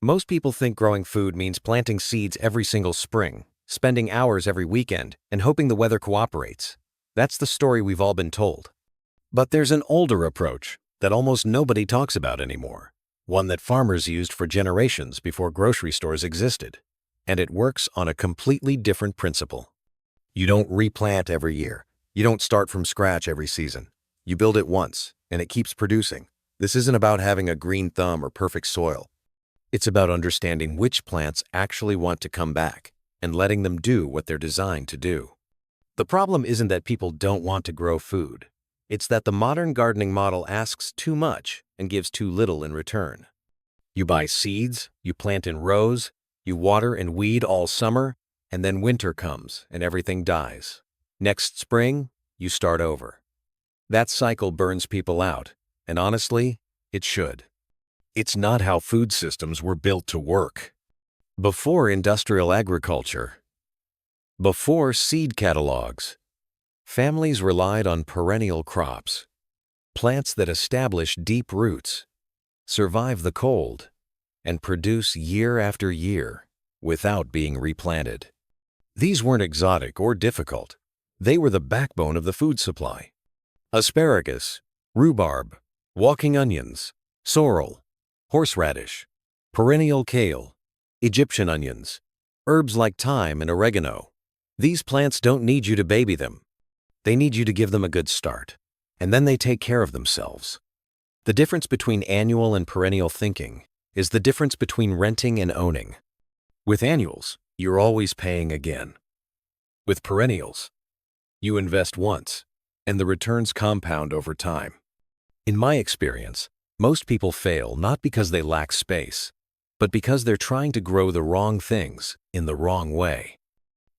Most people think growing food means planting seeds every single spring, spending hours every weekend, and hoping the weather cooperates. That's the story we've all been told. But there's an older approach that almost nobody talks about anymore, one that farmers used for generations before grocery stores existed. And it works on a completely different principle. You don't replant every year. You don't start from scratch every season. You build it once, and it keeps producing. This isn't about having a green thumb or perfect soil. It's about understanding which plants actually want to come back and letting them do what they're designed to do. The problem isn't that people don't want to grow food. It's that the modern gardening model asks too much and gives too little in return. You buy seeds, you plant in rows, you water and weed all summer, and then winter comes and everything dies. Next spring, you start over. That cycle burns people out, and honestly, it should. It's not how food systems were built to work. Before industrial agriculture, before seed catalogs, families relied on perennial crops, plants that establish deep roots, survive the cold, and produce year after year without being replanted. These weren't exotic or difficult. They were the backbone of the food supply. Asparagus, rhubarb, walking onions, sorrel, horseradish, perennial kale, Egyptian onions, herbs like thyme and oregano. These plants don't need you to baby them. They need you to give them a good start, and then they take care of themselves. The difference between annual and perennial thinking is the difference between renting and owning. With annuals, you're always paying again. With perennials, you invest once, and the returns compound over time. In my experience, most people fail not because they lack space, but because they're trying to grow the wrong things in the wrong way.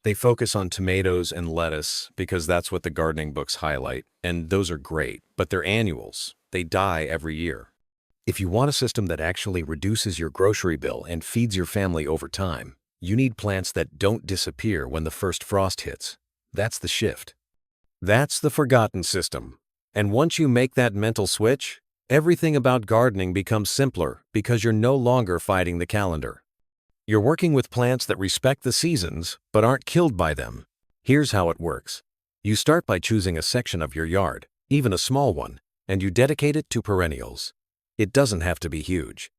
They focus on tomatoes and lettuce because that's what the gardening books highlight, and those are great, but they're annuals. They die every year. If you want a system that actually reduces your grocery bill and feeds your family over time, you need plants that don't disappear when the first frost hits. That's the shift. That's the forgotten system. And once you make that mental switch, everything about gardening becomes simpler because you're no longer fighting the calendar. You're working with plants that respect the seasons but aren't killed by them. Here's how it works. You start by choosing a section of your yard, even a small one, and you dedicate it to perennials. It doesn't have to be huge.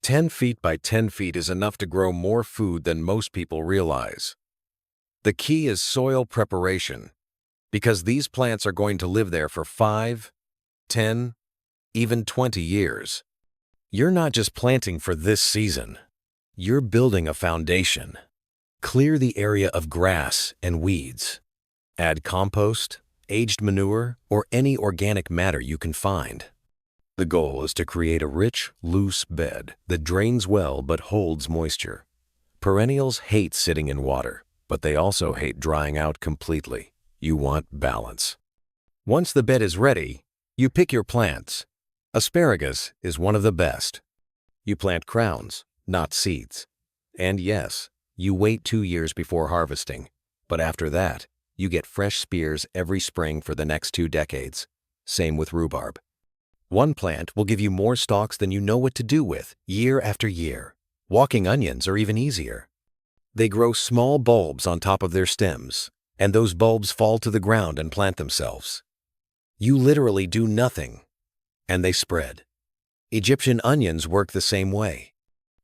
10 feet by 10 feet is enough to grow more food than most people realize. The key is soil preparation, because these plants are going to live there for 5, 10, even 20 years. You're not just planting for this season. You're building a foundation. Clear the area of grass and weeds. Add compost, aged manure, or any organic matter you can find. The goal is to create a rich, loose bed that drains well but holds moisture. Perennials hate sitting in water, but they also hate drying out completely. You want balance. Once the bed is ready, you pick your plants. Asparagus is one of the best. You plant crowns, not seeds. And yes, you wait 2 years before harvesting, but after that, you get fresh spears every spring for the next 2 decades. Same with rhubarb. One plant will give you more stalks than you know what to do with year after year. Walking onions are even easier. They grow small bulbs on top of their stems, and those bulbs fall to the ground and plant themselves. You literally do nothing, and they spread. Egyptian onions work the same way.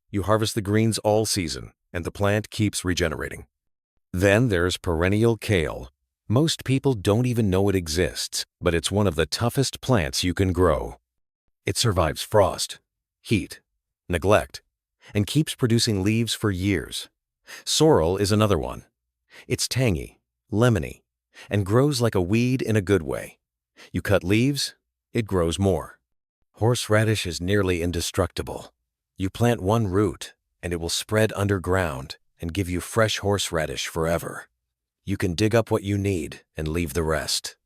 You harvest the greens all season, and the plant keeps regenerating. Then there's perennial kale. Most people don't even know it exists, but it's one of the toughest plants you can grow. It survives frost, heat, neglect, and keeps producing leaves for years. Sorrel is another one. It's tangy, lemony, and grows like a weed in a good way. You cut leaves, it grows more. Horseradish is nearly indestructible. You plant one root, and it will spread underground and give you fresh horseradish forever. You can dig up what you need and leave the rest.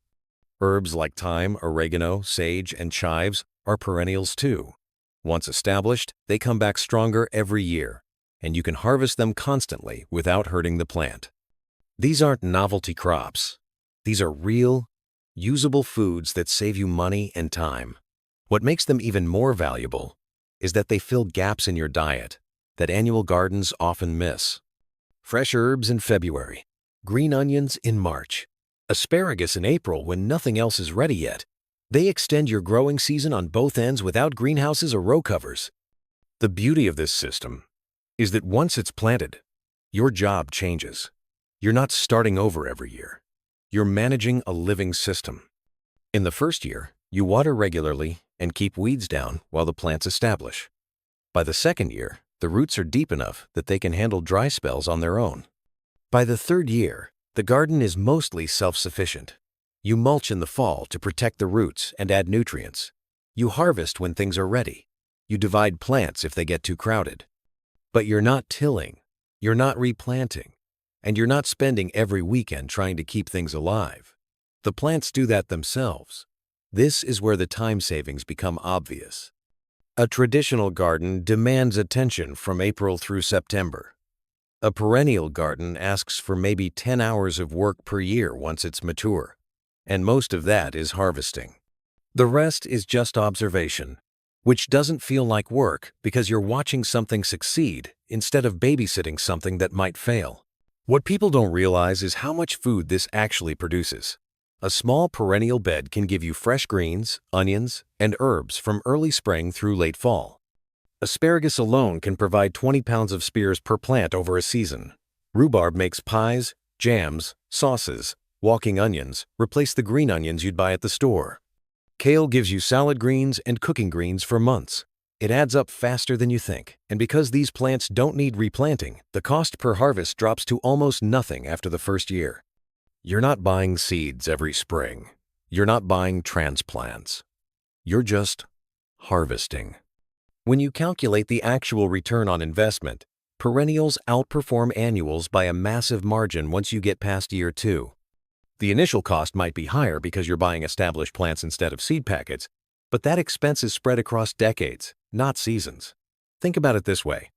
Herbs like thyme, oregano, sage, and chives are perennials too. Once established, they come back stronger every year, and you can harvest them constantly without hurting the plant. These aren't novelty crops. These are real, usable foods that save you money and time. What makes them even more valuable is that they fill gaps in your diet. that annual gardens often miss. Fresh herbs in February, green onions in March, asparagus in April when nothing else is ready yet. They extend your growing season on both ends without greenhouses or row covers. The beauty of this system is that once it's planted, your job changes. You're not starting over every year. You're managing a living system. In the first year, you water regularly and keep weeds down while the plants establish. By the second year, the roots are deep enough that they can handle dry spells on their own. By the third year, the garden is mostly self-sufficient. You mulch in the fall to protect the roots and add nutrients. You harvest when things are ready. You divide plants if they get too crowded. But you're not tilling, you're not replanting, and you're not spending every weekend trying to keep things alive. The plants do that themselves. This is where the time savings become obvious. A traditional garden demands attention from April through September. A perennial garden asks for maybe 10 hours of work per year once it's mature, and most of that is harvesting. The rest is just observation, which doesn't feel like work because you're watching something succeed instead of babysitting something that might fail. What people don't realize is how much food this actually produces. A small perennial bed can give you fresh greens, onions, and herbs from early spring through late fall. Asparagus alone can provide 20 pounds of spears per plant over a season. Rhubarb makes pies, jams, sauces. Walking onions replace the green onions you'd buy at the store. Kale gives you salad greens and cooking greens for months. It adds up faster than you think, and because these plants don't need replanting, the cost per harvest drops to almost nothing after the first year. You're not buying seeds every spring. You're not buying transplants. You're just harvesting. When you calculate the actual return on investment, perennials outperform annuals by a massive margin once you get past year 2. The initial cost might be higher because you're buying established plants instead of seed packets, but that expense is spread across decades, not seasons. Think about it this way.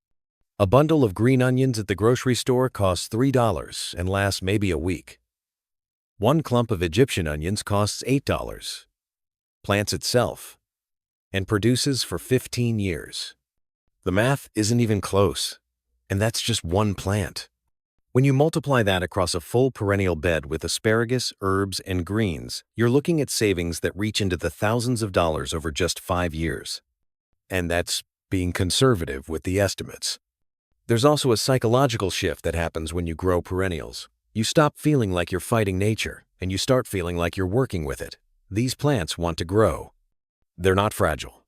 A bundle of green onions at the grocery store costs $3 and lasts maybe a week. One clump of Egyptian onions costs $8, plants itself, and produces for 15 years. The math isn't even close, and that's just one plant. When you multiply that across a full perennial bed with asparagus, herbs, and greens, you're looking at savings that reach into the thousands of dollars over just 5 years. And that's being conservative with the estimates. There's also a psychological shift that happens when you grow perennials. You stop feeling like you're fighting nature, and you start feeling like you're working with it. These plants want to grow. They're not fragile.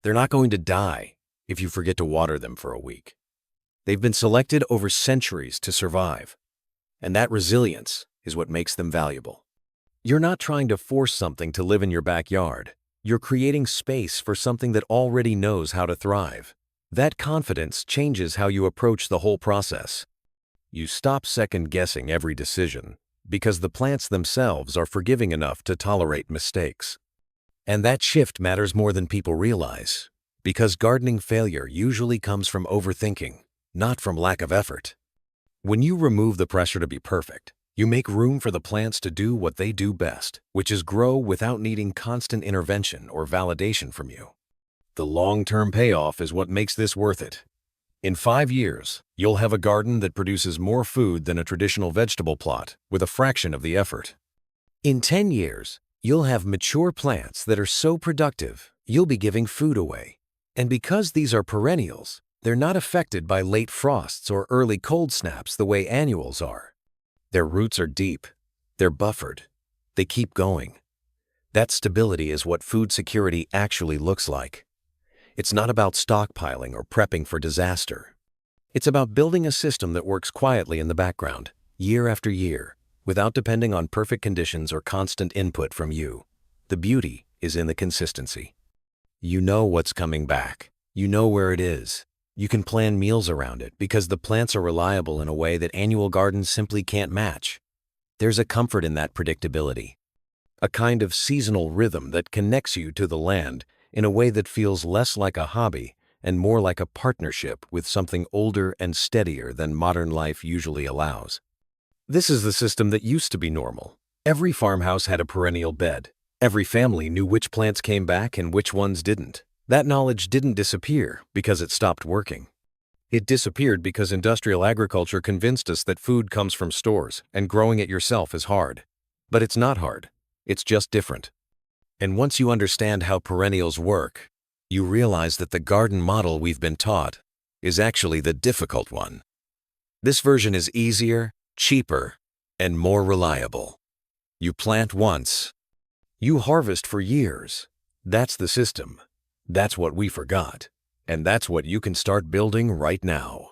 They're not going to die if you forget to water them for a week. They've been selected over centuries to survive, and that resilience is what makes them valuable. You're not trying to force something to live in your backyard. You're creating space for something that already knows how to thrive. That confidence changes how you approach the whole process. You stop second-guessing every decision because the plants themselves are forgiving enough to tolerate mistakes. And that shift matters more than people realize, because gardening failure usually comes from overthinking, not from lack of effort. When you remove the pressure to be perfect, you make room for the plants to do what they do best, which is grow without needing constant intervention or validation from you. The long-term payoff is what makes this worth it. In 5 years, you'll have a garden that produces more food than a traditional vegetable plot with a fraction of the effort. In 10 years, you'll have mature plants that are so productive, you'll be giving food away. And because these are perennials, they're not affected by late frosts or early cold snaps the way annuals are. Their roots are deep. They're buffered. They keep going. That stability is what food security actually looks like. It's not about stockpiling or prepping for disaster. It's about building a system that works quietly in the background, year after year, without depending on perfect conditions or constant input from you. The beauty is in the consistency. You know what's coming back. You know where it is. You can plan meals around it because the plants are reliable in a way that annual gardens simply can't match. There's a comfort in that predictability, a kind of seasonal rhythm that connects you to the land in a way that feels less like a hobby and more like a partnership with something older and steadier than modern life usually allows. This is the system that used to be normal. Every farmhouse had a perennial bed. Every family knew which plants came back and which ones didn't. That knowledge didn't disappear because it stopped working. It disappeared because industrial agriculture convinced us that food comes from stores and growing it yourself is hard. But it's not hard. It's just different. And once you understand how perennials work, you realize that the garden model we've been taught is actually the difficult one. This version is easier, cheaper, and more reliable. You plant once. You harvest for years. That's the system. That's what we forgot. And that's what you can start building right now.